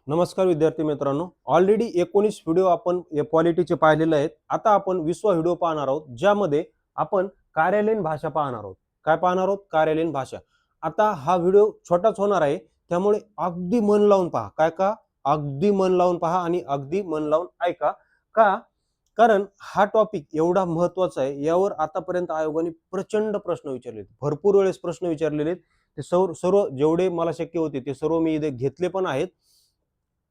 नमस्कार विद्यार्थी मित्रांनो, ऑलरेडी 19 व्हिडिओ आपण पॉलिटीचे पाहिलेले आहेत. आता आपण 20वा व्हिडिओ पाहणार आहोत, ज्यामध्ये आपण कार्यालयीन भाषा पाहणार आहोत. काय पाहणार आहोत? कार्यालयीन भाषा. आता हा व्हिडिओ छोटाच होणार आहे, त्यामुळे अगदी मन लावून पहा. अगदी मन लावून पहा आणि अगदी मन लावून ऐका. का? कारण हा टॉपिक एवढा महत्त्वाचा आहे. यावर आतापर्यंत आयोगाने प्रचंड प्रश्न विचारले आहेत. भरपूर वेळेस प्रश्न विचारलेले आहेत. ते सर्व जेवढे मला शक्य होते ते सर्व मी इथे घेतले पण आहेत.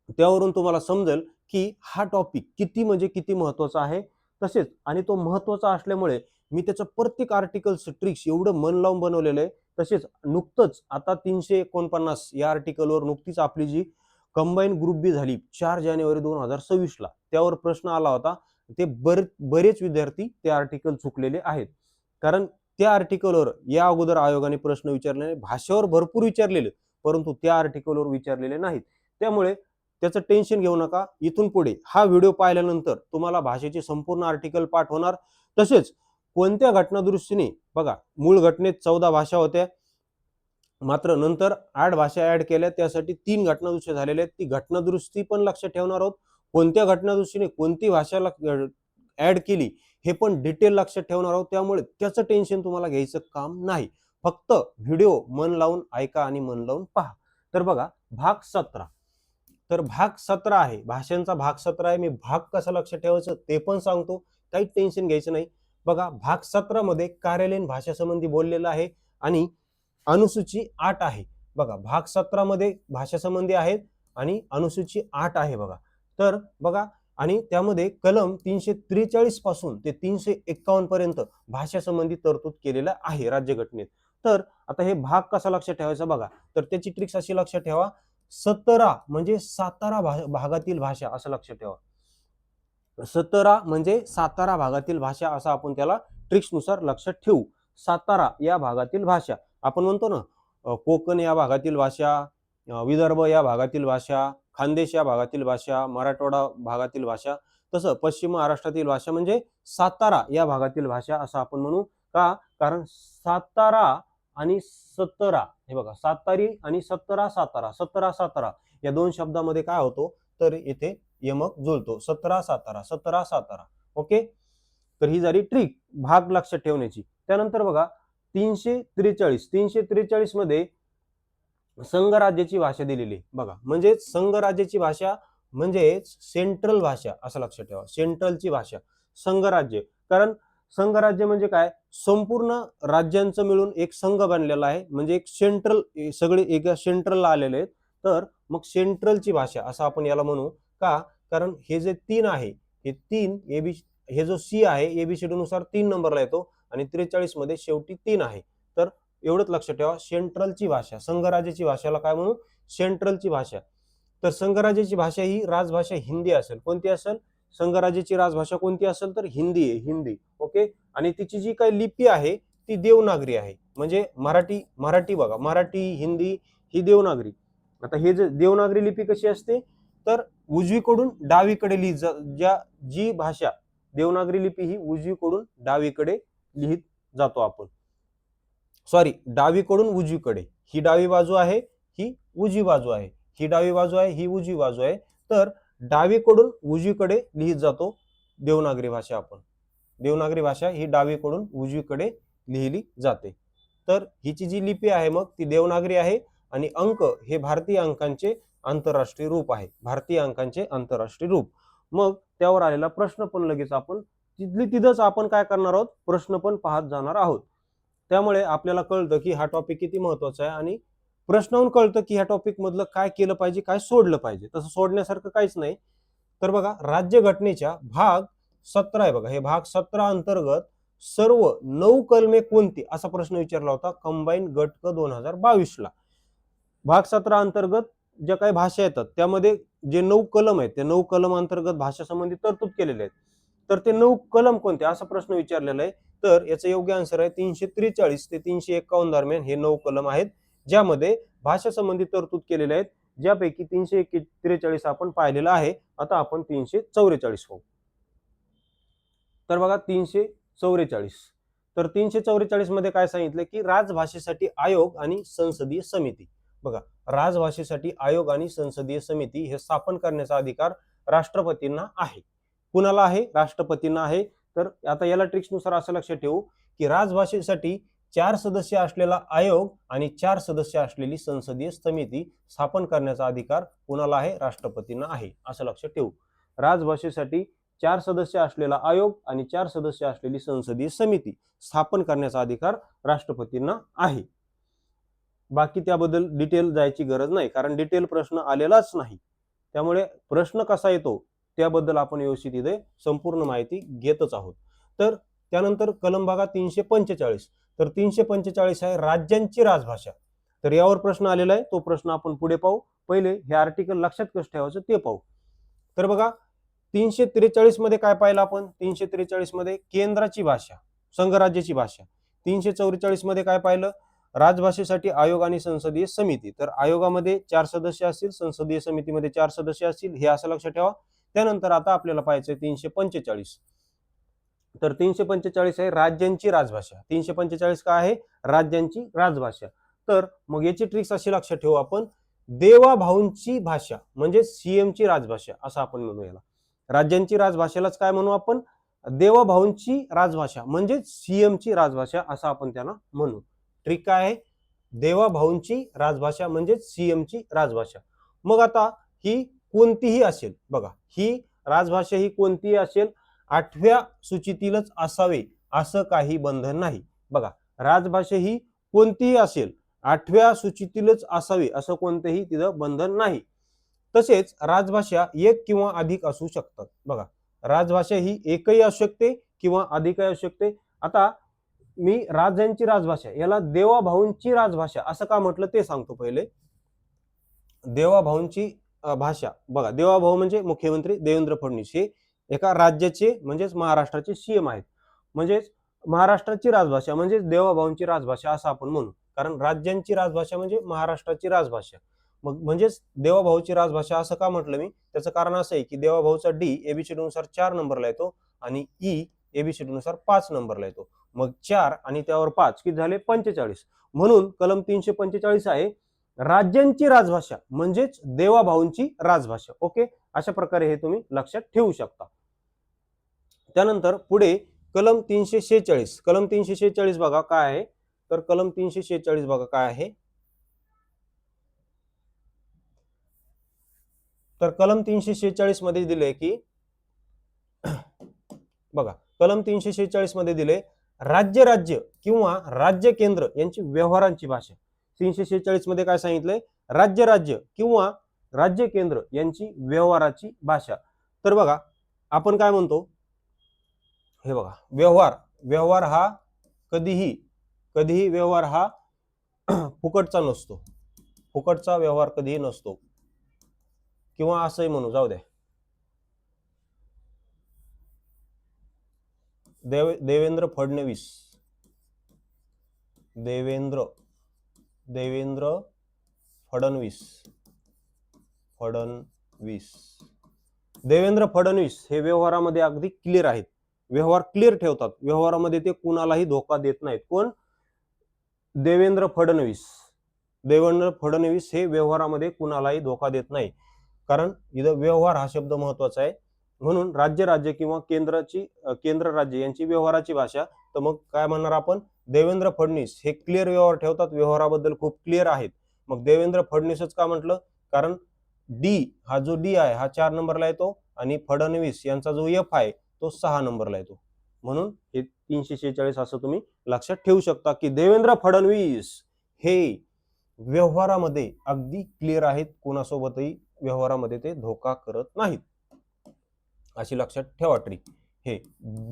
त्यावरून तुम्हाला समजेल की हा टॉपिक किती म्हणजे किती महत्त्वाचा आहे. तसेच आणि तो महत्त्वाचा असल्यामुळे मी त्याचं प्रत्येक आर्टिकलचं ट्रिक्स एवढं मन लावून बनवलेलं आहे. तसेच नुकतंच आता 349 या आर्टिकलवर नुकतीच आपली जी कंबाईन ग्रुप बी झाली 4 जानेवारी 2026 ला, त्यावर प्रश्न आला होता. ते बरेच विद्यार्थी ते आर्टिकल चुकलेले आहेत. कारण त्या आर्टिकलवर या अगोदर आयोगाने प्रश्न विचारले, भाषेवर भरपूर विचारलेले, परंतु त्या आर्टिकलवर विचारलेले नाहीत. त्यामुळे त्याचं टेन्शन घेऊ नका. इथून पुढे हा व्हिडिओ पाहिल्यानंतर तुम्हाला भाषेचे संपूर्ण आर्टिकल पाठ होणार. तसेच कोणत्या घटनादुरुस्तीने बघा, मूळ घटनेत 14 भाषा होत्या, मात्र नंतर 8 भाषा ऍड केल्या, त्यासाठी 3 घटनादुरुस्ती झालेल्या आहेत. ती घटनादुरुस्ती पण लक्षात ठेवणार आहोत. कोणत्या घटनादुरुस्तीने कोणती भाषाला ऍड केली हे पण डिटेल लक्षात ठेवणार आहोत. त्यामुळे त्याचं टेन्शन तुम्हाला घ्यायचं काम नाही. फक्त व्हिडिओ मन लावून ऐका आणि मन लावून पहा. तर बघा, भाग 17. तर भाग 17 आहे, भाषांचा भाग 17 आहे. मी भाग कसा लक्षात ठेवायचं ते पण सांगतो, काही टेन्शन घ्यायचं नाही. बघा, भाग 17 मध्ये कार्यालयीन भाषा संबंधी बोललेलं आहे आणि अनुसूची 8 आहे. बघा, भाग 17 मध्ये भाषा संबंधी आहेत आणि अनुसूची 8 आहे. बघा, तर बघा, आणि त्यामध्ये कलम 343 पासून ते 351 पर्यंत भाषा संबंधी तरतूद केलेला आहे राज्यघटनेत. तर आता हे भाग कसा लक्षात ठेवायचा बघा, तर त्याची ट्रिक्स अशी लक्षात ठेवा. 17 म्हणजे सातारा भागातील भाषा असं लक्षात ठेवा. 17 म्हणजे सातारा भागातील भाषा असं आपण त्याला ट्रिक्सनुसार लक्षात ठेवू. सातारा या भागातील भाषा आपण म्हणतो ना, कोकण या भागातील भाषा, विदर्भ या भागातील भाषा, खानदेश या भागातील भाषा, मराठवाडा भागातील भाषा, तसं पश्चिम महाराष्ट्रातील भाषा म्हणजे सातारा या भागातील भाषा असं आपण म्हणू. का? कारण सातारा आणि 17, हे बघा, सातारी आणि 17 सातारा, 17 सातारा या दोन शब्दामध्ये काय होतो, तर इथे यमक जुळतो. 17 सातारा, 17 सातारा. ओके, तर ही झाली ट्रिक भाग लक्षात ठेवण्याची. त्यानंतर बघा, 343 मध्ये संघराज्याची भाषा दिलेली. बघा, म्हणजे संघराज्याची भाषा म्हणजे सेंट्रल भाषा असं लक्षात ठेवा. सेंट्रलची भाषा संघराज्य. कारण संघराज्य म्हणजे काय, संपूर्ण राज्यांचं मिळून एक संघ बनलेला आहे, म्हणजे एक सेंट्रल, सगळे एका सेंट्रलला आलेले आहेत. तर मग सेंट्रलची भाषा असं आपण याला म्हणू. का? कारण हे जे 3 आहे, हे 3 हे जो सी आहे एबीसीडी नुसार 3 नंबरला येतो आणि 43 मध्ये शेवटी 3 आहे. तर एवढंच लक्षात ठेवा, सेंट्रलची भाषा. संघराज्याची भाषेला काय म्हणू? सेंट्रलची भाषा. तर संघराज्याची भाषा ही राजभाषा हिंदी असेल. कोणती असेल? संघराज्याची राजभाषा कोणती असेल? तर हिंदी आहे, हिंदी. ओके, आणि तिची जी काही लिपी आहे ती देवनागरी आहे. म्हणजे मराठी बघा, मराठी, हिंदी ही देवनागरी. आता हे जे देवनागरी लिपी कशी असते, तर उजवीकडून डावीकडे जी भाषा देवनागरी लिपी ही उजवीकडून डावीकडे लिहित जातो आपण. सॉरी, डावीकडून उजवीकडे. ही डावी बाजू आहे, ही उजवी बाजू आहे. ही डावी बाजू आहे, ही उजवी बाजू आहे. तर डावीकडून उजवीकडे लिहित जातो देवनागरी भाषा. आपण देवनागरी भाषा ही डावीकडून उजवीकडे लिहिली जाते. तर हिची जी लिपी आहे मग ती देवनागरी आहे आणि अंक हे भारतीय अंकांचे आंतरराष्ट्रीय रूप आहे. भारतीय अंकांचे आंतरराष्ट्रीय रूप. मग त्यावर आलेला प्रश्न पण लगेच आपण तिथंच आपण काय करणार आहोत, प्रश्न पण पाहत जाणार आहोत. त्यामुळे आपल्याला कळतं की हा टॉपिक किती महत्वाचा आहे आणि प्रश्नावरून कळतं की ह्या टॉपिक मधलं काय केलं पाहिजे, काय सोडलं पाहिजे. तसं सोडण्यासारखं काहीच नाही. तर बघा, राज्यघटनेच्या भाग 17 आहे. बघा, हे भाग 17 अंतर्गत सर्व 9 कलमे कोणती असा प्रश्न विचारला होता कंबाईन गट क 2022 ला. भाग 17 अंतर्गत ज्या काही भाषा येतात त्यामध्ये जे 9 कलम आहेत, त्या 9 कलम अंतर्गत भाषा संबंधी तरतूद केलेले आहेत. तर ते 9 कलम कोणते असा प्रश्न विचारलेला आहे. तर याचं योग्य आन्सर आहे 343 ते 351 दरम्यान हे 9 कलम आहेत, ज्यामध्ये भाषा संबंधी तरतूद केलेले आहेत. ज्यापैकी 343 आपण पाहिलेला आहे. आता आपण 344 पाहू. तर बघा, 344. तर 344 मध्ये काय सांगितलं की राजभाषेसाठी आयोग आणि संसदीय समिती. बघा, राजभाषेसाठी आयोग आणि संसदीय समिती हे स्थापन करण्याचा अधिकार राष्ट्रपतींना आहे. कुणाला आहे? राष्ट्रपतींना आहे. तर आता याला ट्रिक्सनुसार असं लक्षात ठेवू की राजभाषेसाठी 4 सदस्य असलेला आयोग आणि 4 सदस्य असलेली संसदीय समिती स्थापन करण्याचा अधिकार कुणाला आहे? राष्ट्रपतींना आहे, असं लक्षात ठेवू. राजभाषेसाठी 4 सदस्य असलेला आयोग आणि 4 सदस्य असलेली संसदीय समिती स्थापन करण्याचा अधिकार राष्ट्रपतींना आहे. बाकी त्याबद्दल डिटेल जायची गरज नाही, कारण डिटेल प्रश्न आलेलाच नाही. त्यामुळे प्रश्न कसा येतो त्याबद्दल आपण व्यवस्थित इथे संपूर्ण माहिती घेतच आहोत. तर त्यानंतर कलम बघा 345. तर 345 आहे राज्यांची राजभाषा. तर यावर प्रश्न आलेला आहे, तो प्रश्न आपण पुढे पाहू. पहिले हे आर्टिकल लक्षात कसं ठेवायचं ते पाहू. तर बघा 343 मध्ये काय पाहिलं आपण? 343 मध्ये केंद्राची भाषा, संघराज्याची भाषा. 344 मध्ये काय पाहिलं? राजभाषेसाठी आयोग आणि संसदीय समिती. तर आयोगामध्ये 4 सदस्य असतील, संसदीय समितीमध्ये 4 सदस्य असतील, हे असं लक्षात ठेवा. त्यानंतर आता आपल्याला पाहायचंय 345. तर 345 आहे राज्यांची राजभाषा. 345 काय आहे? राज्यांची राजभाषा. तर मग याची ट्रिक्स अशी लक्षात ठेवू आपण, देवाभाऊंची भाषा म्हणजे सीएमची राजभाषा असं आपण म्हणू याला. राज्यांची राजभाषेलाच काय म्हणू आपण? देवाभाऊंची राजभाषा म्हणजे सीएमची राजभाषा असं आपण त्यांना म्हणू. ट्रिक काय आहे? देवाभाऊंची राजभाषा म्हणजे सीएमची राजभाषा. मग आता ही कोणतीही असेल, बघा ही राजभाषा ही कोणतीही असेल, 8व्या सूचीतीलच असावे असं काही बंधन नाही. बघा, राजभाषा ही कोणतीही असेल, 8व्या सूचीतीलच असावे असं कोणतेही तिथं बंधन नाही. तसेच राजभाषा एक किंवा अधिक असू शकतात. बघा, राजभाषा ही एकही असू शकते किंवा अधिकही असू शकते. आता मी राज्यांची राजभाषा याला देवाभाऊंची राजभाषा असं का म्हटलं ते सांगतो. पहिले देवाभाऊंची भाषा, बघा देवाभाऊ म्हणजे मुख्यमंत्री देवेंद्र फडणवीस, हे एका राज्याचे म्हणजेच महाराष्ट्राचे सीएम आहेत. म्हणजेच महाराष्ट्राची राजभाषा म्हणजे देवाभाऊंची राजभाषा असं आपण म्हणू, कारण राज्यांची राजभाषा म्हणजे महाराष्ट्राची राजभाषा. मग म्हणजेच देवाभाऊची राजभाषा असं का म्हटलं मी? त्याचं कारण असं आहे की देवाभाऊचा डी एबीसीडी नुसार 4 नंबरला येतो आणि ई एबीसीडी नुसार 5 नंबरला येतो. मग 4 आणि त्यावर 5 किती झाले? 45. म्हणून कलम 345 आहे राज्यांची राजभाषा म्हणजेच देवाभाऊंची राजभाषा. ओके, अशा प्रकारे हे तुम्ही लक्षात ठेवू शकता. त्यानंतर पुढे कलम 346. कलम 346 बघा काय आहे? तर कलम 346 बघा काय आहे? तर कलम 346 मध्ये दिले की बघा, कलम 346 मध्ये दिले राज्य किंवा राज्य केंद्र यांची व्यवहारांची भाषा. 346 मध्ये काय सांगितलंय? राज्य किंवा राज्य केंद्र यांची व्यवहाराची भाषा. तर बघा आपण काय म्हणतो, हे बघा, व्यवहार हा कधीही व्यवहार हा फुकटचा नसतो. फुकटचा व्यवहार कधीही नसतो. किंवा असंही म्हणू, जाऊ द्या, देवेंद्र फडणवीस हे व्यवहारामध्ये अगदी क्लिअर आहेत. व्यवहार क्लिअर ठेवतात. व्यवहारामध्ये ते कुणालाही धोका देत नाहीत. कोण? देवेंद्र फडणवीस हे व्यवहारामध्ये कुणालाही धोका देत नाही. कारण इथं व्यवहार हा शब्द महत्वाचा आहे. म्हणून राज्य किंवा केंद्र राज्य यांची व्यवहाराची भाषा. तर मग काय म्हणणार आपण? देवेंद्र फडणवीस हे क्लिअर व्यवहार ठेवतात, व्यवहाराबद्दल खूप क्लिअर आहेत. मग देवेंद्र फडणवीसच का म्हटलं? कारण हा जो डी आहे हा 4 नंबरला येतो आणि फडणवीस यांचा जो एफ आहे तो 6 नंबरला येतो. म्हणून हे 346 असं तुम्ही लक्षात ठेवू शकता की देवेंद्र फडणवीस हे व्यवहारामध्ये अगदी क्लिअर आहेत, कोणासोबतही व्यवहारामध्ये ते धोका करत नाहीत. अशी लक्षात ठेवा ट्रिक. हे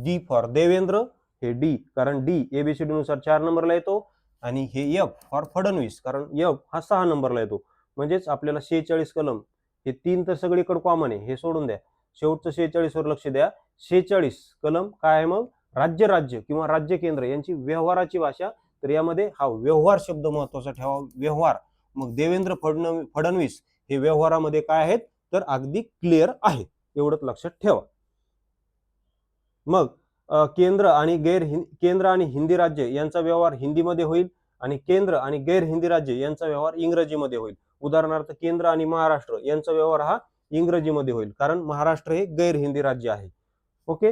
डी फॉर देवेंद्र, हे डी कारण डी एबीसीडी नुसार 4 नंबरला येतो आणि हे एफ फॉर फडणवीस कारण एफ हा 6 नंबरला येतो. म्हणजेच आपल्याला 46 कलम हे 3 तर सगळीकडे कॉमन आहे, हे सोडून द्या. शेवटचं 46 वर लक्ष द्या. 46 कलम काय आहे मग? राज्य किंवा राज्य केंद्र यांची व्यवहाराची भाषा. तर यामध्ये हा व्यवहार शब्द महत्वाचा ठेवा, व्यवहार. मग देवेंद्र फडणवीस हे व्यवहारामध्ये काय आहेत? तर अगदी क्लिअर आहेत. एवढंच लक्षात ठेवा. मग केंद्र आणि हिंदी राज्य यांचा व्यवहार हिंदीमध्ये होईल आणि केंद्र आणि गैर हिंदी राज्य यांचा व्यवहार इंग्रजीमध्ये होईल. उदाहरणार्थ केंद्र आणि महाराष्ट्र यांचा व्यवहार हा इंग्रजीमध्ये होईल, कारण महाराष्ट्र हे गैर हिंदी राज्य आहे. ओके,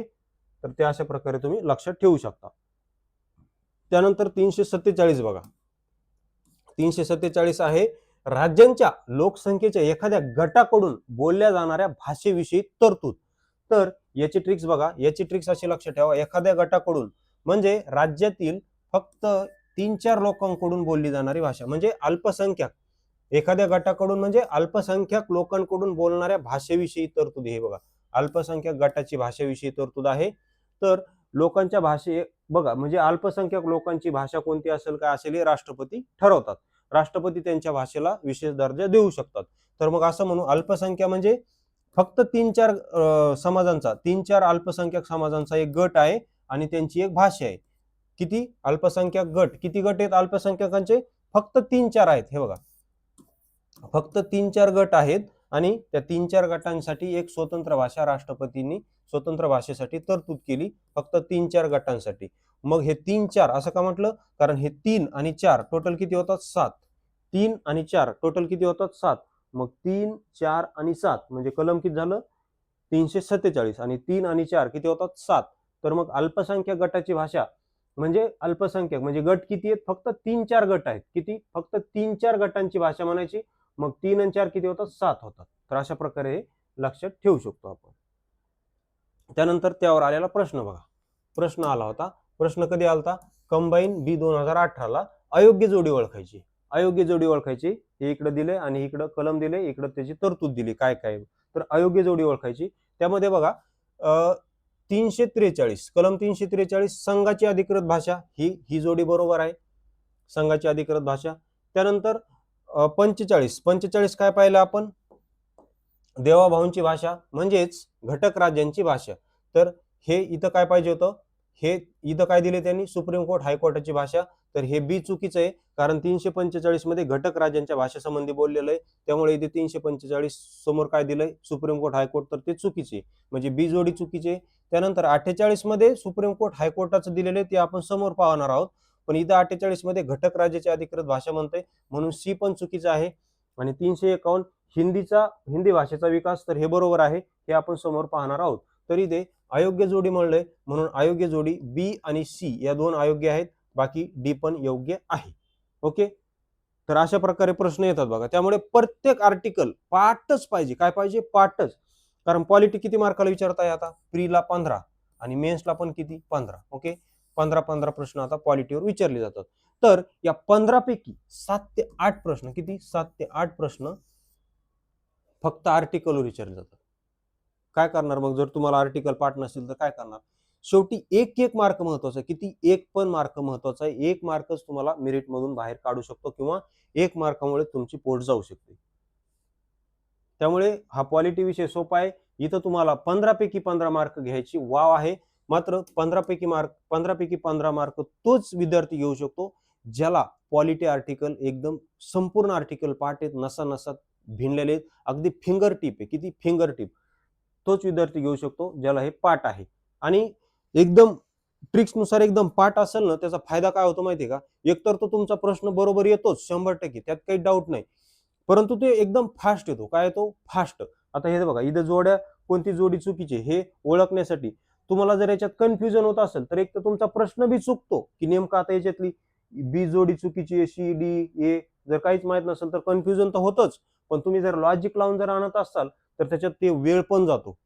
तर ते अशा प्रकारे तुम्ही लक्षात ठेवू शकता. त्यानंतर 347 बघा, 347 आहे राज्यांच्या लोकसंख्येच्या एखाद्या गटाकडून बोलल्या जाणाऱ्या भाषेविषयी तरतूद. तर याची ट्रिक्स बघा, याची ट्रिक्स अशी लक्षात ठेवा, एखाद्या गटाकडून म्हणजे राज्यातील फक्त 3-4 लोकांकडून बोलली जाणारी भाषा म्हणजे अल्पसंख्याक, एखाद्या गटाकडून म्हणजे अल्पसंख्याक लोकांकडून बोलणाऱ्या भाषेविषयी तरतूद. हे बघा, अल्पसंख्याक गटाची भाषेविषयी तरतूद आहे. तर लोकांच्या भाषे बघा, म्हणजे अल्पसंख्याक लोकांची भाषा कोणती असेल, काय असेल, हे राष्ट्रपती ठरवतात. राष्ट्रपती त्यांच्या भाषेला विशेष दर्जा देऊ शकतात. तर मग असं म्हणू, अल्पसंख्या म्हणजे फक्त 3-4 समाजांचा, 3-4 अल्पसंख्याक समाजांचा एक गट आहे आणि त्यांची एक भाषा आहे. किती अल्पसंख्याक गट, किती गट आहेत अल्पसंख्याकांचे? फक्त 3-4 आहेत. हे बघा, फक्त 3-4 गट आहेत आणि त्या 3-4 गटांसाठी एक स्वतंत्र भाषा राष्ट्रपतींनी स्वतंत्र भाषेसाठी तरतूद केली, फक्त 3-4 गटांसाठी. मग हे 3-4 असं का म्हटलं? कारण हे 3 आणि 4 टोटल किती होतात? 7. 3 आणि 4 टोटल किती होतात? 7. मग 3, 4 आणि 7 म्हणजे कलम किती झालं? 347. आणि 3 आणि 4 किती होतात? 7. तर मग अल्पसंख्याक गटाची भाषा म्हणजे अल्पसंख्याक म्हणजे गट किती आहेत? फक्त 3-4 गट आहेत. किती? फक्त 3-4 गटांची भाषा म्हणायची. मग 3 आणि 4 किती होतात? 7 होतात. तर अशा प्रकारे हे लक्षात ठेवू शकतो आपण. त्यानंतर त्यावर आलेला प्रश्न बघा, प्रश्न आला होता. प्रश्न कधी आलता? कंबाईन बी 2018 अयोग्य जोडी ओळखायची. अयोग्य जोडी ओळखायची, हे इकडे दिले आणि इकडे कलम दिले, इकडे त्याची तरतूद दिली काय काय. तर अयोग्य जोडी ओळखायची. त्यामध्ये बघा 343 कलम 343 संघाची अधिकृत भाषा, ही जोडी बरोबर आहे, संघाची अधिकृत भाषा. त्यानंतर 45 काय पाहिलं आपण? देवाभाऊंची भाषा म्हणजेच घटक राज्यांची भाषा. तर हे इथं काय पाहिजे होतं? हे इथं काय दिले त्यांनी? सुप्रीम कोर्ट हायकोर्टाची भाषा. तर हे बी चुकीचं आहे, कारण 345 मध्ये घटक राज्यांच्या भाषेसंबंधी बोललेलं आहे. त्यामुळे इथे 345 समोर काय दिलंय? Supreme court high court. तर ते चुकीचे, म्हणजे बी जोडी चुकीचे. त्यानंतर 48 मध्ये सुप्रीम कोर्ट हायकोर्टाचं दिलेलं आहे, ते आपण समोर पाहणार आहोत. पण इथं 48 मध्ये घटक राज्याची अधिकृत भाषा म्हणते, म्हणून सी पण चुकीचं आहे. आणि 351 हिंदी भाषेचा विकास, तर हे बरोबर आहे, हे आपण समोर पाहणार आहोत. तरी ते अयोग्य जोडी म्हणलंय, म्हणून अयोग्य जोडी बी आणि सी या दोन अयोग्य आहेत, बाकी डी पण योग्य आहे. ओके, तर अशा प्रकारे प्रश्न येतात बघा. त्यामुळे प्रत्येक आर्टिकल पाठच पाहिजे. काय पाहिजे? पाठच. कारण पॉलिटी किती मार्काला विचारताय आता? प्रीला 15 आणि मेन्सला पण किती? 15. ओके, 15 प्रश्न आता पॉलिटीवर विचारले जातात. तर या 15 पैकी 7 ते 8 प्रश्न, किती? 7 ते 8 प्रश्न फक्त आर्टिकलवर विचारले जातात. काय करणार मग जर तुम्हाला आर्टिकल पाठ नसेल तर काय करणार? शेवटी एक मार्क महत्वाचा. किती? एक पण मार्क महत्वाचा आहे. 1 मार्कच तुम्हाला मेरिट मधून बाहेर काढू शकतो किंवा 1 मार्कामुळे तुमची पोट जाऊ शकते. त्यामुळे हा पॉलिटी विषय सोपा आहे. इथं तुम्हाला 15 पैकी 15 मार्क घ्यायची वाव आहे. मात्र 15 पैकी 15 मार्क तोच विद्यार्थी घेऊ शकतो ज्याला पॉलिटी आर्टिकल एकदम संपूर्ण आर्टिकल पाठ आहेत, नसा नसात भिनलेले, अगदी फिंगर टिप आहे. किती? Finger tip. तोच विद्यार्थी घेऊ शकतो ज्याला हे पाठ आहे. आणि एकदम ट्रिक्स नुसार एकदम पाठ असेल ना, त्याचा फायदा काय होतो माहितीये का? एकतर तो तुमचा प्रश्न बरोबर येतोच 100%, त्यात काही डाऊट नाही. परंतु ते एकदम फास्ट येतो. काय येतो? फास्ट. आता हे बघा, इथं जोड्या, कोणती जोडी चुकीची हे ओळखण्यासाठी तुम्हाला जर याच्यात कन्फ्युजन होत असेल तर एक तर तुमचा प्रश्न बी चुकतो की नेमका आता याच्यातली बी जोडी चुकीची आहे, सी डी ए जर काहीच माहित नसेल तर कन्फ्युजन तर होतच. पण तुम्ही जर लॉजिक लावून जर आणत असाल तर त्याच्यात ते वेळ पण जातो,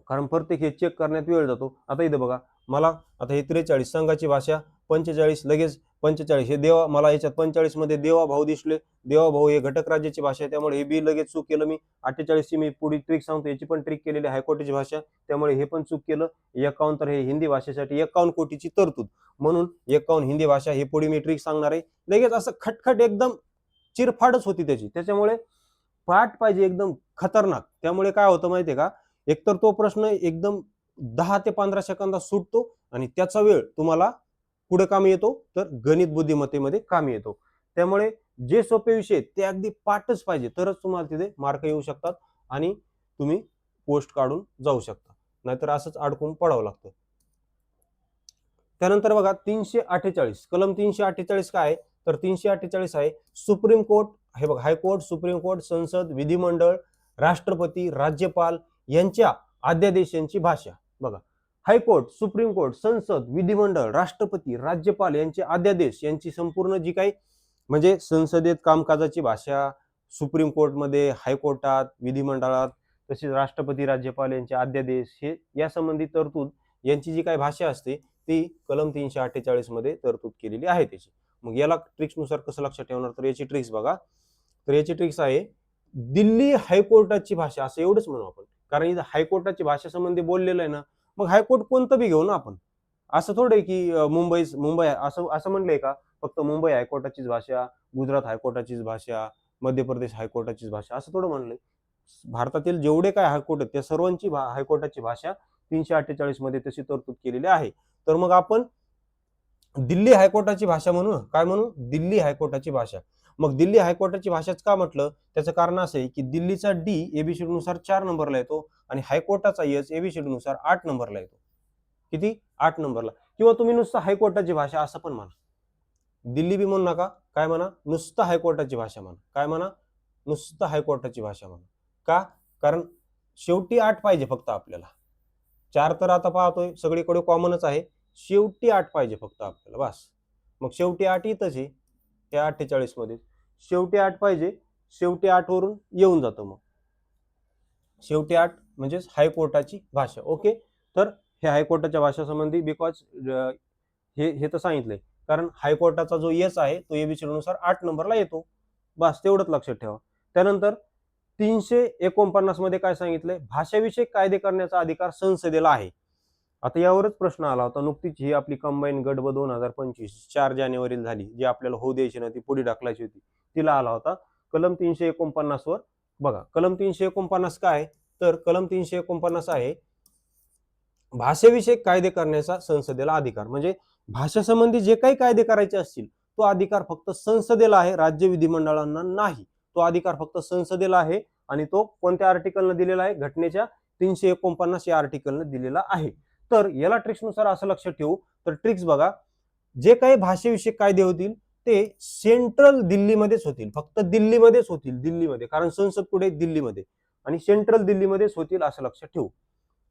कारण प्रत्येक हे चेक करण्यात वेळ जातो. आता इथं बघा, मला आता हे 43 संघाची भाषा, 45 लगेच 45 हे देवा, मला याच्यात 45 मध्ये देवा भाऊ दिसले. देवा भाऊ हे घटक राज्याची भाषा आहे, त्यामुळे हे बी लगेच चूक केलं मी. 48 ची मी पुढे ट्रिक सांगतो, याची पण ट्रिक केलेली आहे, हायकोर्टाची भाषा, त्यामुळे हे पण चूक केलं. 51 तर हे हिंदी भाषेसाठी 51 कोटीची तरतूद, म्हणून 51 हिंदी भाषा, हे पुढे मी ट्रिक सांगणार आहे. लगेच असं खटखट एकदम चिरफाडच होती त्याची. त्याच्यामुळे पाठ पाहिजे एकदम खतरनाक. त्यामुळे काय होतं माहितीये का? एकतर तो प्रश्न एकदम 10 ते 15 सेकंदात सुटतो आणि त्याचा वेळ तुम्हाला पुढे कामी येतो, तर गणित बुद्धिमत्तेमध्ये कामी येतो. त्यामुळे जे सोपे विषय ते अगदी पाठच पाहिजे, तरच तुम्हाला तिथे मार्क येऊ शकतात आणि तुम्ही पोस्ट काढून जाऊ शकता, नाहीतर असंच अडकून पडावं लागतं. त्यानंतर बघा 348 कलम 348 काय आहे, तर 348 आहे सुप्रीम कोर्ट, हे बघा हायकोर्ट, सुप्रीम कोर्ट, संसद, विधिमंडळ, राष्ट्रपती, राज्यपाल यांच्या अध्यादेशांची भाषा. बघा हायकोर्ट, सुप्रीम कोर्ट, संसद, विधिमंडळ, राष्ट्रपती, राज्यपाल यांचे अध्यादेश यांची संपूर्ण जी काही म्हणजे संसदेत कामकाजाची भाषा, सुप्रीम कोर्टमध्ये, हायकोर्टात, विधिमंडळात, तसेच राष्ट्रपती, राज्यपाल यांचे अध्यादेश हे या संबंधित तरतूद यांची जी काही भाषा असते ती कलम 348 मध्ये तरतूद केलेली आहे त्याची. मग याला ट्रिक्सनुसार कसं लक्षात ठेवणार, तर याची ट्रिक्स बघा. तर याची ट्रिक्स आहे दिल्ली हायकोर्टाची भाषा, असं एवढंच म्हणू आपण, कारण इथं हायकोर्टाची भाषा संबंधी बोललेलं आहे ना, मग हायकोर्ट कोणतं बी घेऊ ना आपण. असं थोडं आहे की मुंबई असं असं म्हणलंय का फक्त मुंबई हायकोर्टाचीच भाषा, गुजरात हायकोर्टाचीच भाषा, मध्य प्रदेश हायकोर्टाचीच भाषा, असं थोडं म्हणलंय. भारतातील जेवढे काय हायकोर्ट आहेत त्या सर्वांची हायकोर्टाची भाषा 348 मध्ये तशी तरतूद केलेली आहे. तर मग आपण दिल्ली हायकोर्टाची भाषा म्हणू, काय म्हणू, दिल्ली हायकोर्टाची भाषा. मग दिल्ली हायकोर्टाची भाषाच का म्हटलं, त्याचं कारण असं आहे की दिल्लीचा डी एबीसीडी नुसार 4 नंबरला येतो आणि हायकोर्टाचा एस एबीसीडी नुसार 8 नंबरला येतो. किती, 8 नंबरला. किंवा तुम्ही नुसतं हायकोर्टाची भाषा असं पण म्हणा, दिल्ली बी म्हणू नका, काय म्हणा, नुसतं हायकोर्टाची भाषा म्हणा. काय म्हणा, नुसतं हायकोर्टाची भाषा म्हणा. का, कारण शेवटी 8 पाहिजे फक्त आपल्याला. 4 तर आता पाहतोय सगळीकडे कॉमनच आहे, शेवटी 8 पाहिजे फक्त आपल्याला, बस. मग शेवटी 8 इथंच आहे या 48 मध्ये, शेवटी 8 पाहिजे, शेवटी 8 वरून येऊन जातं. मग शेवटी 8 म्हणजेच हायकोर्टाची भाषा. ओके, तर हे हायकोर्टाच्या भाषासंबंधी बिकॉज हे तर सांगितलंय, कारण हायकोर्टाचा जो एस आहे तो एबीसीडी नुसार 8 नंबरला येतो, बस तेवढंच लक्षात ठेवा. त्यानंतर 349 मध्ये काय सांगितलंय, भाषाविषयक कायदे करण्याचा अधिकार संसदेला आहे. आता यावरच प्रश्न आला होता नुकतीच, ही आपली कंबाईन गट 2025 4 जानेवारीला झाली, जी आपल्याला होऊ द्यायची ना, ती पुढे ढकलायची होती, तिला आला होता कलम 349 वर. बघा कलम 349 काय, तर कलम 349 आहे भाषेविषयक कायदे करण्याचा संसदेला अधिकार. म्हणजे भाषा संबंधी जे काही कायदे करायचे असतील तो अधिकार फक्त संसदेला आहे, राज्य विधिमंडळांना नाही. तो अधिकार फक्त संसदेला आहे आणि तो कोणत्या आर्टिकलने दिलेला आहे, घटनेच्या 349 या आर्टिकलने दिलेला आहे. तर याला ट्रिक्सनुसार असं लक्षात ठेवू, तर ट्रिक्स बघा, जे काही भाषेविषयक कायदे होतील ते सेंट्रल दिल्लीमध्येच होतील, फक्त दिल्लीमध्येच होतील, दिल्लीमध्ये, कारण संसद कुठे दिल्लीमध्ये, आणि सेंट्रल दिल्लीमध्येच होतील असं लक्षात ठेवू.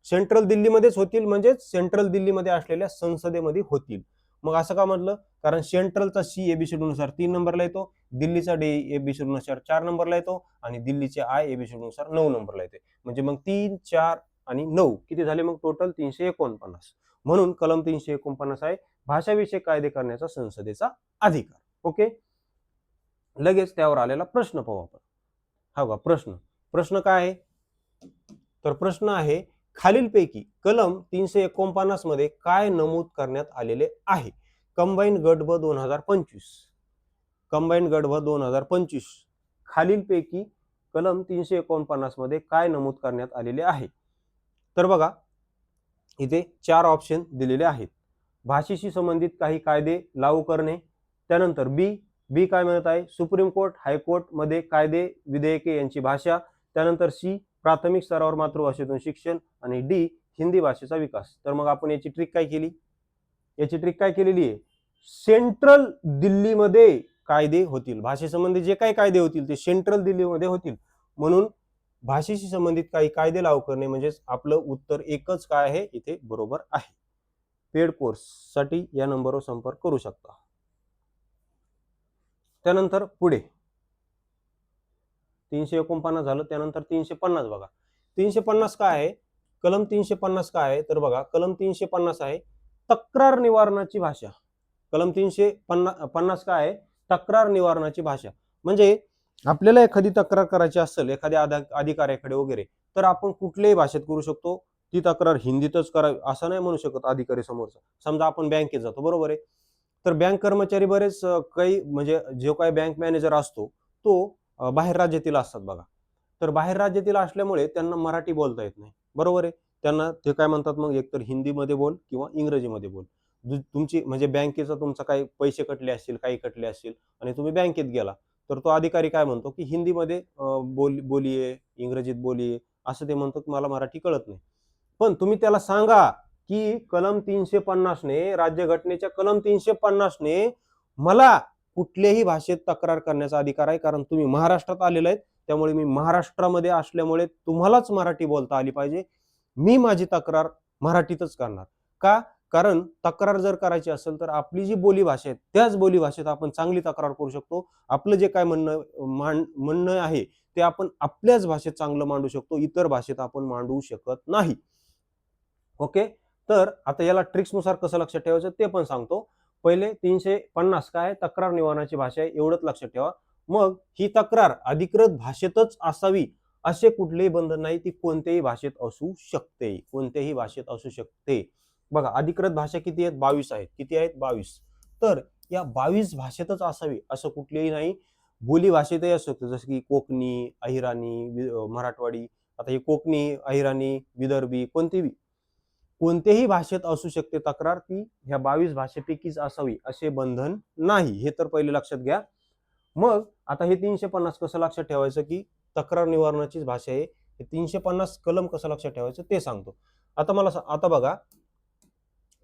सेंट्रल दिल्लीमध्येच होतील म्हणजेच सेंट्रल दिल्लीमध्ये असलेल्या संसदेमध्ये होतील. मग असं का म्हटलं, कारण सेंट्रलचा सी एबीसीडी नुसार 3 नंबरला येतो, दिल्लीचा डी एबीसीडी नुसार 4 नंबरला येतो आणि दिल्लीचे आय एबीसीडी नुसार 9 नंबरला येते. म्हणजे मग 3, 4 आणि 9 किती झाले, मग टोटल 349. म्हणून कलम 349 आहे भाषाविषयक कायदे करण्याचा संसदेचा अधिकार. ओके, लगेच त्यावर आलेला प्रश्न पाहू आपण. हा बघा प्रश्न काय आहे, तर प्रश्न आहे खालीलपैकी कलम 349 मध्ये काय नमूद करण्यात आलेले आहे. कंबाईन गट ब 2025, कंबाईन गट ब 2025 खालीलपैकी कलम 349 मध्ये काय नमूद करण्यात आलेले आहे. तर बघा इथे 4 ऑप्शन दिलेले आहेत. भाषेशी संबंधित काही कायदे लागू करणे, त्यानंतर बी काय म्हणत आहे, सुप्रीम कोर्ट, हायकोर्ट मध्ये कायदे विधेयके यांची भाषा, त्यानंतर सी प्राथमिक स्तरावर मातृभाषेतून शिक्षण, आणि डी हिंदी भाषेचा विकास. तर मग आपण याची ट्रिक काय केली, याची ट्रिक काय केलेली आहे, सेंट्रल दिल्लीमध्ये कायदे होतील, भाषेसंबंधी जे काही कायदे होतील ते सेंट्रल दिल्लीमध्ये होतील, म्हणून भाषेशी संबंधित काही कायदे लागू करणे, म्हणजेच आपलं उत्तर एकच काय आहे इथे बरोबर आहे. पेड कोर्स साठी या नंबरवर संपर्क करू शकता. त्यानंतर पुढे 349 झालं, त्यानंतर 350 बघा. 350 काय आहे, कलम 350 काय आहे, तर बघा कलम 350 आहे तक्रार निवारणाची भाषा. कलम 350 काय आहे, तक्रार निवारणाची भाषा. म्हणजे आपल्याला एखादी तक्रार करायची असेल एखाद्या अधिकाऱ्याकडे वगैरे, तर आपण कुठल्याही भाषेत करू शकतो. ती तक्रार हिंदीतच करावी असं नाही म्हणू शकत अधिकारी समोरचा. समजा आपण बँकेत जातो, बरोबर आहे, तर बँक कर्मचारी बरेच काही म्हणजे जो काही बँक मॅनेजर असतो तो बाहेर राज्यातील असतात बघा. तर बाहेर राज्यातील असल्यामुळे त्यांना मराठी बोलता येत नाही, बरोबर आहे. त्यांना ते काय म्हणतात, मग एकतर हिंदीमध्ये बोल किंवा इंग्रजीमध्ये बोल. तुमची म्हणजे बँकेचा तुमचा काही पैसे कटले असतील, काही कटले असतील आणि तुम्ही बँकेत गेला, तर तो अधिकारी काय म्हणतो की हिंदीमध्ये बोलिये, इंग्रजीत बोलिये, असं ते म्हणतात, मला मराठी कळत नाही. पण तुम्ही त्याला सांगा की कलम 350 ने, राज्यघटनेच्या कलम 350 ने मला कुठल्याही भाषेत तक्रार करण्याचा अधिकार आहे, कारण तुम्ही महाराष्ट्रात आलेले आहेत, त्यामुळे मी महाराष्ट्रामध्ये असल्यामुळे तुम्हालाच मराठी बोलता आली पाहिजे. मी माझी तक्रार मराठीतच करणार. का? कारण तक्रार जर करायची असेल तर आपली जी बोलीभाषा आहे त्याच बोलीभाषेत आपण चांगली तक्रार करू शकतो. आपलं जे काय म्हणणं आहे ते आपण आपल्याच भाषेत चांगलं मांडू शकतो, इतर भाषेत आपण मांडू शकत नाही. ओके, तर आता याला ट्रिक्सनुसार कसं लक्षात ठेवायचं ते पण सांगतो. पहिले 350 काय तक्रार निवारणाची भाषा आहे एवढंच लक्षात ठेवा. मग ही तक्रार अधिकृत भाषेतच असावी असे कुठलेही बंधन नाही, ती कोणत्याही भाषेत असू शकते, कोणत्याही भाषेत असू शकते. बघा अधिकृत भाषा किती आहेत? 22 आहेत. किती आहेत? 22. तर या 22 भाषेतच असावी असं कुठलेही नाही. बोली भाषेतही असू शकते, जसं की कोकणी, अहिराणी, मराठवाडी. आता हे कोकणी, अहिराणी, विदर्भी कोणत्याही भाषेत असू शकते तक्रार, ती ह्या 22 भाषेपैकीच असावी असे बंधन नाही, हे तर पहिले लक्षात घ्या. मग आता हे 350 कसं लक्षात ठेवायचं की तक्रार निवारणाचीच भाषा आहे. हे 350 कलम कसं लक्षात ठेवायचं ते सांगतो. आता बघा,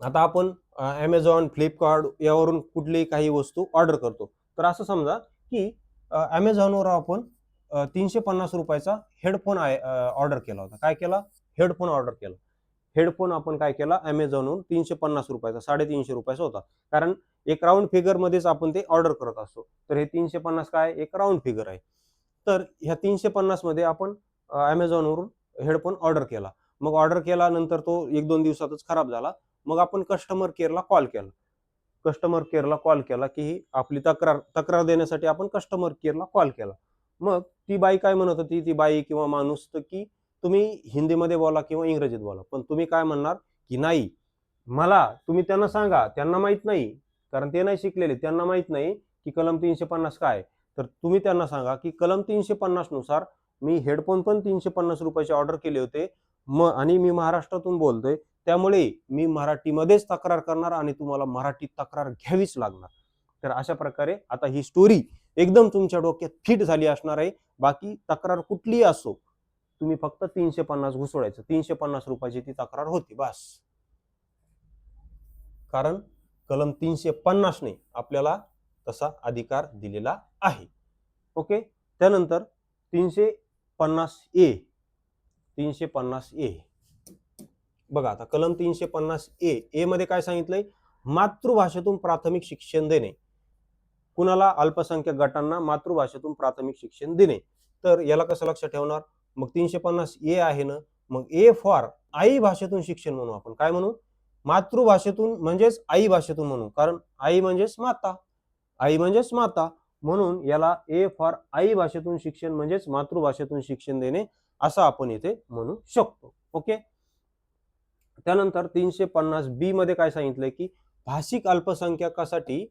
आता आपण Amazon, फ्लिपकार्ट यावरून कुठलीही काही वस्तू ऑर्डर करतो. तर असं समजा की Amazonवर आपण 350 रुपयाचा हेडफोन ऑर्डर केला होता. काय केला? हेडफोन ऑर्डर केला. हेडफोन आपण काय केला? Amazonवरून 350 रुपयाचा, 350 रुपयाचा होता. कारण एक राऊंड फिगर मध्येच आपण ते ऑर्डर करत असतो. तर हे 350 काय? एक राऊंड फिगर आहे. तर ह्या 350 मध्ये आपण Amazonवरून हेडफोन ऑर्डर केला. मग ऑर्डर केल्यानंतर तो 1-2 दिवसातच खराब झाला. मग आपण कस्टमर केअरला कॉल केला. कस्टमर केअरला कॉल केला की आपली तक्रार देण्यासाठी आपण कस्टमर केअरला कॉल केला. मग ती बाई काय म्हणत होती, ती बाई किंवा माणूस, तर की तुम्ही हिंदीमध्ये बोला किंवा इंग्रजीत बोला. पण तुम्ही काय म्हणणार की नाही, मला तुम्ही त्यांना सांगा, त्यांना माहित नाही, कारण ते नाही शिकलेले, त्यांना माहित नाही की कलम 350 काय. तर तुम्ही त्यांना सांगा की कलम 350 नुसार मी हेडफोन पण 350 रुपयाचे ऑर्डर केले होते आणि मी महाराष्ट्रातून बोलतोय, त्यामुळे मी मराठीमध्येच तक्रार करणार आणि तुम्हाला मराठी तक्रार घ्यावीच लागणार. तर अशा प्रकारे आता ही स्टोरी एकदम तुमच्या डोक्यात फिट झाली असणार आहे. बाकी तक्रार कुठलीही असो, तुम्ही फक्त 350 घुसवायचं. 350 रुपयाची ती तक्रार होती बस. कारण कलम 350 ने आपल्याला तसा अधिकार दिलेला आहे. ओके, त्यानंतर 350 ए. 350 ए बघा, आता कलम 350 ए मध्ये काय सांगितलंय? मातृभाषेतून प्राथमिक शिक्षण देणे. कुणाला? अल्पसंख्याक गटांना मातृभाषेतून प्राथमिक शिक्षण देणे. तर याला कसं लक्षात ठेवणार? मग 350 ए आहे ना, मग ए फॉर आई भाषेतून शिक्षण म्हणू आपण. काय म्हणू? मातृभाषेतून म्हणजेच आई भाषेतून म्हणू, कारण आई म्हणजेच माता, आई म्हणजेच माता, म्हणून याला ए फॉर आई भाषेतून शिक्षण म्हणजेच मातृभाषेतून शिक्षण देणे असं आपण इथे म्हणू शकतो. ओके, त्यानंतर 350 बी मध्ये काय सांगितलंय की भाषिक अल्पसंख्याकासाठी,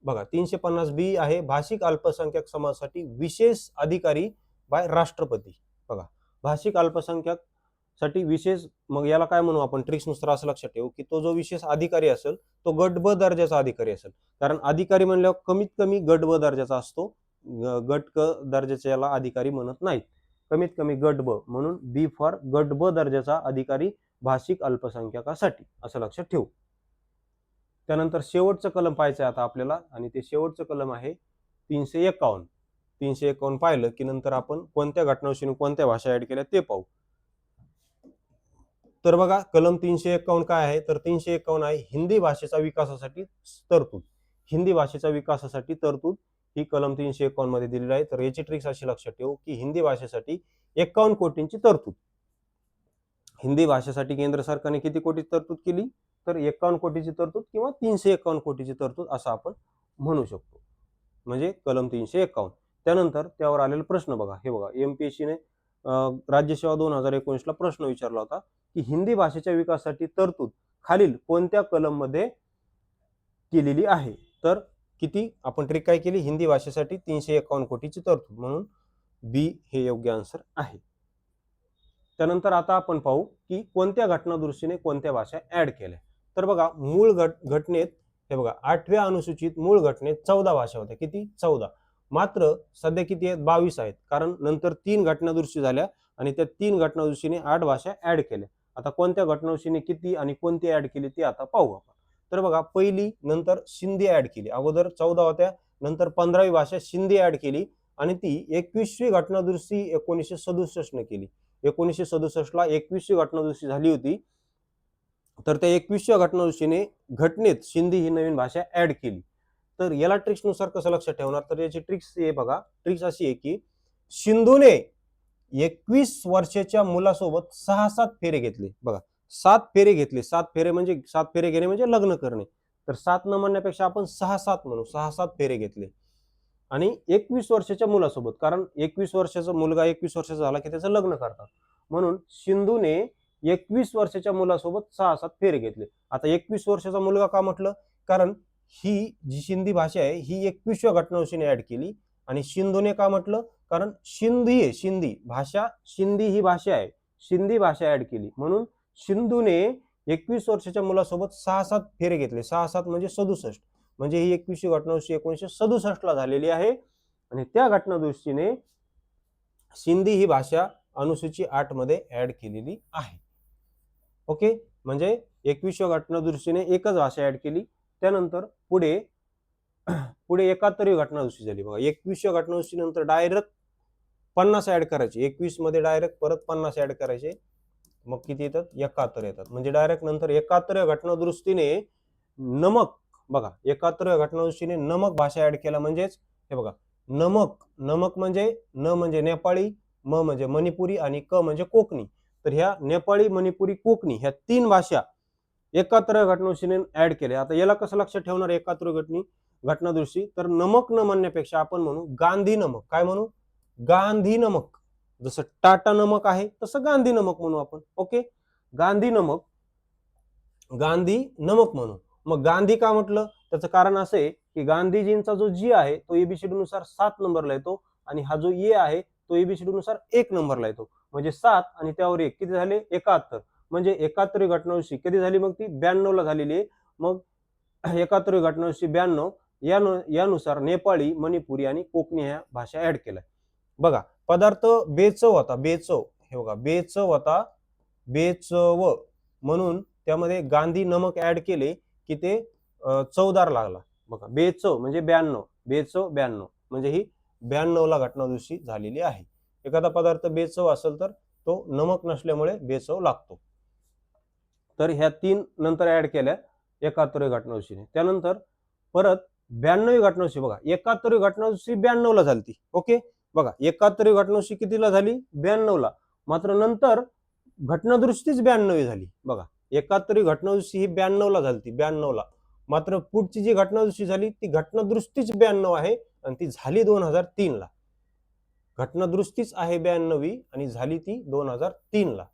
बघा 350 बी आहे भाषिक अल्पसंख्याक समाजासाठी विशेष अधिकारी बाय राष्ट्रपती. बघा, भाषिक अल्पसंख्याक साठी विशेष, मग याला काय म्हणू आपण? ट्रिक्सनुसार असं लक्षात ठेवू की तो जो विशेष अधिकारी असेल तो गट ब दर्जाचा अधिकारी असेल. कारण अधिकारी म्हणल्यावर कमीत कमी गट ब दर्जाचा असतो, गट क दर्जाचा याला अधिकारी म्हणत नाहीत, कमीत कमी गट ब, म्हणून बी फॉर गट ब दर्जाचा अधिकारी भाषिक अल्पसंख्याकासाठी, असं लक्षात ठेवू. त्यानंतर शेवटचं कलम पाहायचं आहे आता आपल्याला, आणि ते शेवटचं कलम आहे 351. 351 पाहिलं की नंतर आपण कोणत्या घटनाविषयी कोणत्या भाषा ऍड केल्या ते पाहू. तर बघा, कलम 351 काय आहे? तर 351 आहे हिंदी भाषेचा विकासासाठी तरतूद. हिंदी भाषेचा विकासासाठी तरतूद ही कलम 351 मध्ये दिलेली आहे. तर याची ट्रिक्स अशी लक्षात ठेवू की हिंदी भाषेसाठी 51 कोटींची तरतूद. हिंदी भाषेसाठी केंद्र सरकारने किती कोटी तरतूद केली? तर 51 कोटीची तरतूद किंवा 351 कोटीची तरतूद असं आपण म्हणू शकतो, म्हणजे कलम 351. त्यानंतर त्यावर आलेला प्रश्न बघा, हे बघा, एमपीएससीने राज्यसेवा 2019 ला प्रश्न विचारला होता की हिंदी भाषेच्या विकासासाठी तरतूद खालील कोणत्या कलम मध्ये केलेली आहे? तर किती आपण ट्रिक काय केली? हिंदी भाषेसाठी 351 कोटीची तरतूद, म्हणून बी हे योग्य आन्सर आहे. त्यानंतर आता आपण पाहू की कोणत्या घटनादृष्टीने कोणत्या भाषा ऍड केल्या. तर बघा, मूळ घटनेत, हे बघा, 8व्या अनुसूचित मूळ घटनेत 14 भाषा होत्या. किती? 14. मात्र सध्या किती आहेत? 22 आहेत, कारण नंतर 3 घटनादुरुस्ती झाल्या आणि त्या 3 घटनादुरुस्तीने 8 भाषा ऍड केल्या. आता कोणत्या घटनादुरुस्तीने किती आणि कोणती ऍड केली ते आता पाहू आपण. तर बघा, पहिली नंतर सिंधी ऍड केली. अगोदर 14 होत्या, नंतर 15वी भाषा सिंधी ऍड केली आणि ती 21वी घटनादुरुस्ती 1967 ने केली. 1967 ला 21वी घटनादुरुस्ती झाली होती. तर त्या 21व्या घटनादुरुस्तीने घटनेत सिंधी ही नवीन भाषा ऍड केली. तर याला ट्रिक्सनुसार कसं लक्षात ठेवणार, तर याची ट्रिक्स हे बघा. ट्रिक्स अशी आहे की सिंधूने 21 वर्षाच्या मुलासोबत 6-7 फेरे घेतले. बघा, 7 फेरे घेतले. 7 फेरे म्हणजे 7 फेरे घेणे म्हणजे लग्न करणे. तर 7 न म्हणण्यापेक्षा आपण 6-7 म्हणू. 6-7 फेरे घेतले आणि 21 वर्षाच्या मुलासोबत, कारण 21 वर्षाचा मुलगा 21 वर्षाचा झाला की त्याचं लग्न करतात. म्हणून सिंधूने 21 वर्षाच्या मुलासोबत 6-7 फेरे घेतले. आता 21 वर्षाचा मुलगा का म्हटलं, कारण ही जी सिंधी भाषा आहे ही 21व्या घटनादुरुस्तीने ऍड केली. आणि सिंधूने का म्हटलं, कारण सिंधी आहे, सिंधी भाषा, सिंधी ही भाषा आहे, सिंधी भाषा ऍड केली. म्हणून सिंधूने 21 वर्षाच्या मुलासोबत 6-7 फेरे घेतले. 6-7 म्हणजे 67, म्हणजे ही 21वी घटनादुरुस्ती 1967 ला झालेली आहे. आणि त्या घटनादुरुस्तीने सिंधी ही भाषा अनुसूची 8 मध्ये ऍड केलेली आहे. ओके, म्हणजे 21व्या घटनादुरुस्तीने एकच भाषा ऍड केली. त्यानंतर पुढे 71वी घटनादुरुस्ती झाली. बघा, 21व्या घटनादुरुस्तीनंतर डायरेक्ट 50 ऍड करायचे. 21 मध्ये डायरेक्ट परत 50 ऍड करायचे. मग किती येतात, 71 येतात. म्हणजे डायरेक्ट नंतर 71व्या घटनादुरुस्तीने नमक, बघा 71व्या घटनादुरुस्तीने नमक भाषा ऍड केला. म्हणजेच हे बघा, नमक, नमक म्हणजे न म्हणजे नेपाळी, म म्हणजे मणिपुरी आणि क म्हणजे कोकणी. तर ह्या नेपाळी, मणिपुरी, कोकणी ह्या 3 भाषा 71व्या घटनादुरुस्तीने ऍड केल्या. आता याला कसं लक्षात ठेवणार 71वी घटनादुरुस्ती, तर नमक न म्हणण्यापेक्षा आपण म्हणू गांधी नमक. काय म्हणू, गांधी नमक. जसं टाटा नमक आहे तसं गांधी नमक म्हणू आपण. ओके, गांधी नमक, गांधी नमक म्हणू. मग गांधी का म्हटलं, त्याचं कारण असं आहे की गांधीजींचा जो जी आहे तो एबीसीडी नुसार 7 नंबरला येतो आणि हा जो ए आहे तो एबीसीडी नुसार 1 नंबरला येतो. म्हणजे 7 आणि त्यावर 1 किती झाले, 71. म्हणजे 71वी घटनादुरुस्ती कधी झाली, मग ती 92 ला झालेली आहे. मग 71वी घटनादुरुस्ती 92 यानुसार नेपाळी, मणिपुरी आणि कोकणी ह्या भाषा ऍड केल्या. बघा, पदार्थ बेचव होता, बेचव. हे बघा, बेचव होता, बेचव, म्हणून त्यामध्ये गांधी नमक ऍड केले की ते चवदार लागला. बघा, बेचव म्हणजे 92, बेचव 92, म्हणजे ही 92 ला घटनादुरुस्ती झालेली आहे. एखादा पदार्थ बेचव असेल तर तो नमक नसल्यामुळे बेचव लागतो. तर ह्या 3 नंतर ऍड केल्या 71वी घटनादुरुस्तीने. त्यानंतर परत 92वी घटनादुरुस्ती. बघा, 71वी घटनादुरुस्ती 92 ला झाली. ओके, बघा 71वी घटनादुरुस्ती कितीला झाली, 92 ला. मात्र नंतर घटनादुरुस्तीच 92वी झाली. बघा, 71वी घटनादुरुस्ती ही 92 ला झाली, 92 ला. मात्र पुढची जी घटनादुरुस्ती झाली ती घटनादुरुस्तीच 92 आहे आणि ती झाली 2003 ला. घटनादुरुस्तीच आहे 92वी आणि झाली ती 2003 ला.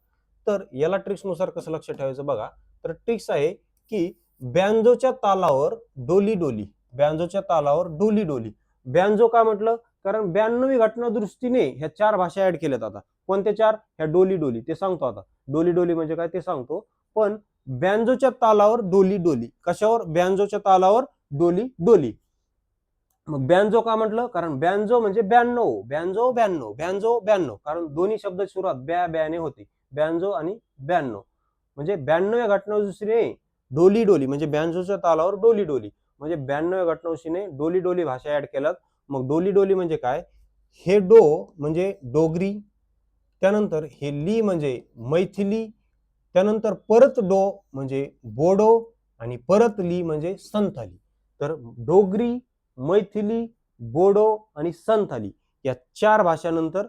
तर याला ट्रिक्सनुसार कसं लक्षात ठेवायचं बघा. तर ट्रिक्स आहे की बँजोच्या तालावर डोली डोली, बँजोच्या तालावर डोली डोली. बँजो का म्हटलं, कारण 92वी घटनादुरुस्तीने ह्या 4 भाषा ऍड केल्यात. आता कोणत्या 4, ह्या डोली डोली ते सांगतो. आता डोली डोली म्हणजे काय ते सांगतो. पण बँजोच्या तालावर डोली डोली, कशावर, बँजोच्या तालावर डोली डोली. मग बँजो का म्हटलं, कारण बँजो म्हणजे 92, बँजो 92, बँजो 92, कारण दोन्ही शब्द सुरुवात ब्या ब्याने होती, बँजो आणि 92. म्हणजे 92व्या घटनादुरुस्तीने डोली डोली म्हणजे बँजोच्या तालावर डोली डोली, म्हणजे 92व्या घटनादुरुस्तीने डोली डोली भाषा ऍड केल्यात. मग डोली डोली म्हणजे काय, हे डो म्हणजे डोगरी, त्यानंतर हे ली म्हणजे मैथिली, त्यानंतर परत डो म्हणजे बोडो आणि परत ली म्हणजे संथाली. तर डोगरी, मैथिली, बोडो आणि संथाली या 4 भाषांनंतर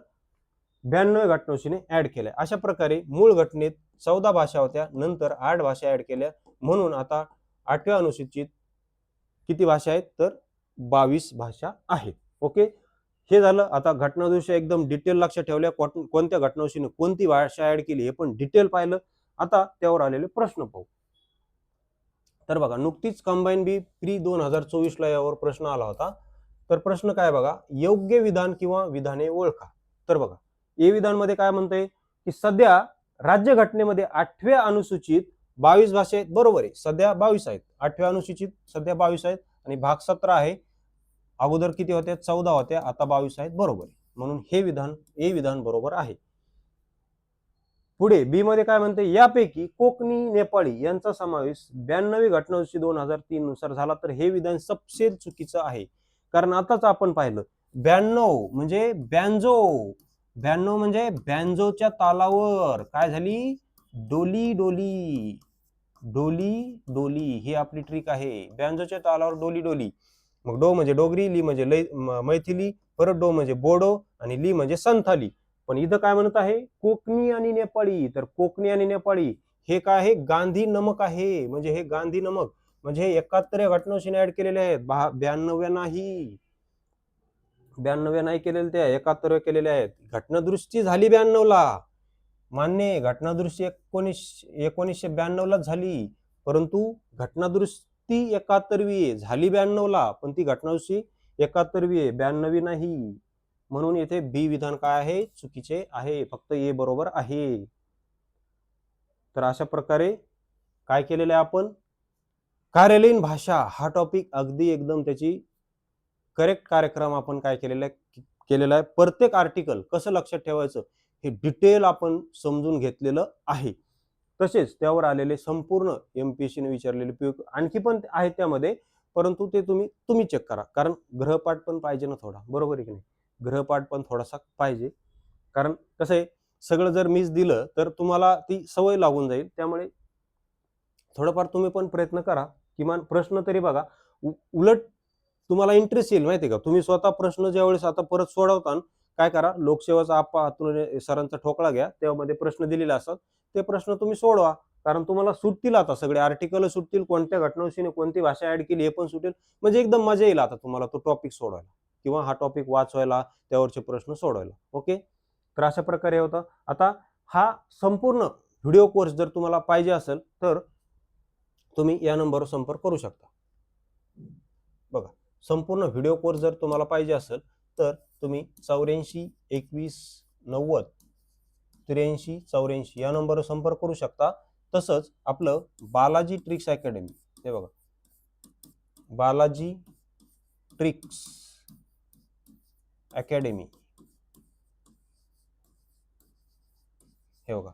92व्या घटनादुरुस्तीने ऍड केल्या. अशा प्रकारे मूळ घटनेत 14 भाषा होत्या, नंतर 8 भाषा ऍड केल्या. म्हणून आता 8व्या अनुसूचित किती भाषा आहेत, तर 22 भाषा आहेत. ओके, हे झालं. आता घटनादुरुस्ती एकदम डिटेल लक्षात ठेवल्या, कोणत्या घटनादुरुस्तीने कोणती भाषा ऍड केली हे पण डिटेल पाहिलं. आता त्यावर आलेले प्रश्न पाहू. तर बघा, नुकतीच कंबाईन बी प्री 2024 ला यावर प्रश्न आला होता. तर प्रश्न काय बघा, योग्य विधान किंवा विधाने ओळखा. तर बघा, ए विधान मध्ये काय म्हणतंय की सध्या राज्यघटनेमध्ये 8व्या अनुसूचित 22 भाषा आहेत. बरोबर आहे, सध्या 22 आहेत. 8व्या अनुसूचित सध्या 22 आहेत आणि भाग 17 आहे. अगोदर किती होत्या, 14 होत्या, आता 22 आहेत. बरोबर आहे. म्हणून हे विधान, ए विधान बरोबर आहे. पुढे बी मध्ये काय म्हणते, यापैकी कोकणी नेपाळी यांचा समावेश 92वी घटनादुरुस्ती 2003 नुसार झाला तर हे विधान सपशेल चुकीचं आहे. कारण आताच आपण पाहिलं 92 म्हणजे बँजो, 92 म्हणजे बँजोच्या तालावर काय झाली, डोली डोली, डोली डोली ही आपली ट्रिक आहे. बँजोच्या तालावर डोली डोली. मग डो म्हणजे डोगरी, ली म्हणजे मैथिली, परत डो म्हणजे बोडो आणि ली म्हणजे संथाली. पण इथं काय म्हणत आहे, कोकणी आणि नेपाळी. तर कोकणी आणि नेपाळी हे काय आहे, गांधी नमक आहे. म्हणजे हे गांधी नमक म्हणजे हे 71 घटनांशी ऍड केलेले आहेत, 92 नाही, 92 नाही केलेले, त्या 71 केलेले आहेत. घटनादुरुस्ती झाली 92 ला, मान्य, घटनादुरुस्ती 1992 ला झाली, परंतु घटनादुरुस्ती 71वी झाली 92 ला, पण ती घटनादुरुस्ती 71वी आहे, 92 नाही. म्हणून येथे बी विधान काय आहे, चुकीचे आहे. फक्त ए बरोबर आहे. तर अशा प्रकारे काय केलेलं आहे आपण, कार्यालयीन भाषा हा टॉपिक अगदी एकदम त्याची करेक्ट कार्यक्रम आपण काय केलेला आहे, प्रत्येक आर्टिकल कसं लक्षात ठेवायचं हे डिटेल आपण समजून घेतलेलं आहे. तसेच त्यावर आलेले संपूर्ण एमपीएससीने विचारलेले पीओक्यू आणखी पण आहेत त्यामध्ये, परंतु ते तुम्ही चेक करा, कारण ग्रहपाठ पण पाहिजे ना थोडा, बरोबर आहे की नाही, ग्रहपाठ पण थोडासा पाहिजे. कारण कसं आहे, सगळं जर मीच दिलं तर तुम्हाला ती सवय लागून जाईल. त्यामुळे थोडंफार तुम्ही पण प्रयत्न करा, किमान प्रश्न तरी बघा. उलट तुम्हाला इंटरेस्ट येईल, माहिती का, तुम्ही स्वतः प्रश्न ज्यावेळेस आता परत सोडवता, काय करा, लोकसेवाचा आप्पा सरांचा ठोकळा घ्या, त्यामध्ये प्रश्न दिलेले असतात, ते प्रश्न तुम्ही सोडवा. कारण तुम्हाला सुटतील, आता सगळे आर्टिकल सुटतील, कोणत्या घटनांशी कोणती भाषा ऍड केली हे पण सुटेल. म्हणजे एकदम मजा येईल आता तुम्हाला तो टॉपिक सोडवायला किंवा हा टॉपिक वाचवायला, त्यावरचे प्रश्न सोडवायला. ओके, तर अशा प्रकारे होतं. आता हा संपूर्ण व्हिडिओ कोर्स जर तुम्हाला पाहिजे असेल तर तुम्ही या नंबरवर संपर्क करू शकता. बघा, संपूर्ण व्हिडिओ कोर्स जर तुम्हाला पाहिजे असेल तर तुम्ही 84 21 90 83 84 या नंबरवर संपर्क करू शकता. तसंच आपलं बालाजी ट्रिक्स अकॅडमी, हे बघा, बालाजी ट्रिक्स अकॅडमी, हे बघा,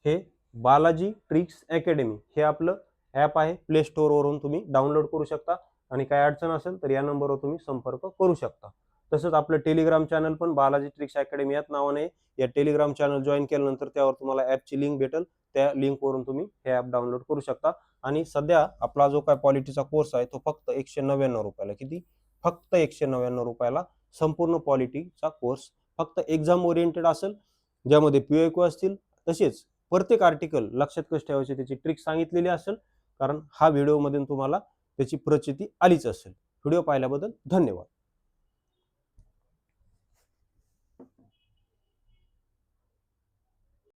हे बालाजी ट्रिक्स अकॅडमी हे आपलं ॲप आहे. प्ले स्टोअर वरून तुम्ही डाउनलोड करू शकता आणि काय अडचण असेल तर या नंबरवर तुम्ही संपर्क करू शकता. तसंच आपलं टेलिग्राम चॅनल पण बालाजी ट्रिक्स अकॅडमी याच नावाने, या टेलिग्राम चॅनल जॉईन केल्यानंतर त्यावर तुम्हाला ॲपची लिंक भेटेल, त्या लिंकवरून तुम्ही हे ॲप डाउनलोड करू शकता. आणि सध्या आपला जो काय पॉलिटीचा कोर्स आहे तो फक्त 199 रुपयाला, किती, फक्त 199 रुपयाला संपूर्ण पॉलिटीचा कोर्स, फक्त एक्झाम ओरिएंटेड असेल, ज्यामध्ये पीओक्यू असतील, तसेच प्रत्येक आर्टिकल लक्षात कसं ठेवायचे त्याची ट्रिक सांगितलेली असेल. कारण हा व्हिडिओ मध्ये तुम्हाला त्याची प्रचिती आलीच असेल. व्हिडिओ पाहिल्याबद्दल धन्यवाद.